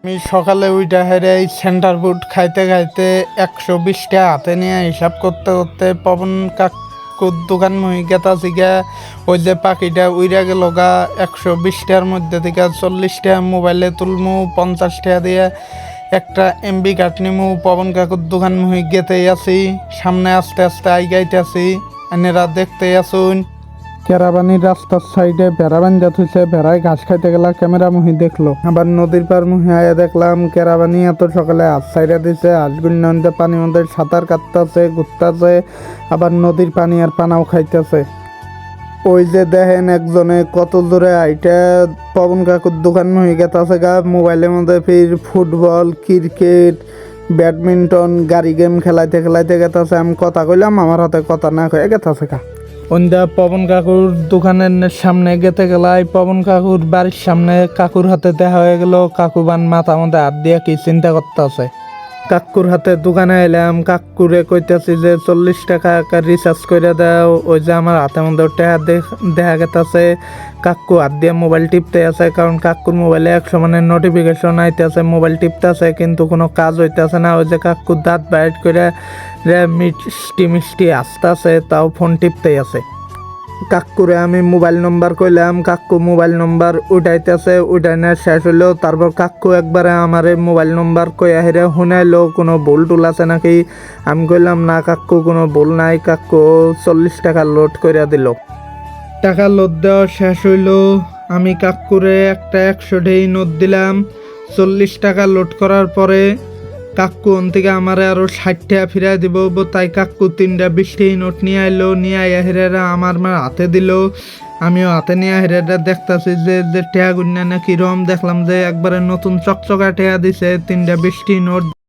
আমি সকালে উইটা হেরে এই সেন্টার ফুড খাইতে খাইতে 120টা হাতে নিয়ে হিসাব করতে করতে পবন কাকুর দোকান মুই গেতাছি গা। ওই যে পাখিটা উইরা গেল গা, 120টার মধ্যে থেকে 40টা মোবাইলে তুলমু, 50 টাকা দিয়ে একটা এমবি কার্ড নিমু। পবন কাকুর দোকান মুই গেতেই আছি, সামনে আস্তে আস্তে আইগাইতেছি, এনেরা দেখতেই আসুন। কেরাবানির রাস্তার সাইডে ভেড়া বান্ধা থুইছে, ভেড়ায় ঘাস খাইতে গেলা, ক্যামেরা মুহি দেখলো। আবার নদীর পার মুহি আয়া দেখলাম কেরাবানি এত সকালে হাত সাইডে দিছে, হাঁসগুন্ডে পানির মধ্যে সাঁতার কাটতেছে, ঘুরতেছে, আবার নদীর পানি আর পানাও খাইতেছে। ওই যে দেখেন একজনে কত জোরে আইটা পবন কাকুর দোকান মুহি গেতাছে গা। মোবাইলের মধ্যে ফির ফুটবল, ক্রিকেট, ব্যাডমিন্টন, গাড়ি গেম খেলাইতে খেলাইতে গেতাছে। আমি কথা কইলাম, আমার হাতে কথা না কয়ে গেতাছে গা। ওন্দা পবন কাকুর দোকানের সামনে গেতে গেলাই, পবন কাকুর বাড়ির সামনে কাকুর হাতে দেখা হয়ে গেল। কাকু বান মাথা মধ্যে হাত দিয়ে কি চিন্তা করতে আছে। কাকুর হাতে দোকানে এলাম, কাকুরে কইতেছি যে 40 টাকা রিচার্জ করে দাও। ওই যে আমার হাতের মধ্যে টাকা দেখা গেতেছে। কাকু হাত দিয়ে মোবাইল টিপতে আছে, কারণ কাকুর মোবাইলে 100 মানে নোটিফিকেশন আইতে আছে। মোবাইল টিপতে আছে কিন্তু কোনো কাজ হইতেছে না। ওই যে কাকুর দাঁত বাইট করে মিষ্টি মিষ্টি আসতে আছে, তাও ফোন টিপতেই আছে। কাকুরে আমি মোবাইল নম্বর কইলাম, কাকু মোবাইল নম্বর উঠাইতেছে, উঠাইনা শেষ হইলো। তারপর কাকু একবারে আমারে মোবাইল নম্বর কইয়া হেরে শুনাইলো কোনো ভুল টুল আছে নাকি। আমি কইলাম না কাকু, কোনো ভুল নাই। কাকু 40 টাকা লোড কইরা দিল। টাকা লোড দেওয়া শেষ হইলো, আমি কাকুরে একটা 100 ঢেই নোট দিলাম। 40 টাকা লোড করার পরে কাকু ওন থেকে আমারে আরো 60 টাকা ফিরাই দিব। তাই কাকু 3টা 20 টাকা নোট নিয়ে আইলো, নিয়ে আইয়া হেরেরা আমার হাতে দিল। আমিও হাতে নিয়ে হেরেরা দেখতাছি যে টাকা গুন্না না কিরম। দেখলাম যে একবারে নতুন চকচকা টাকা দিছে, 3টা 20 টাকা নোট।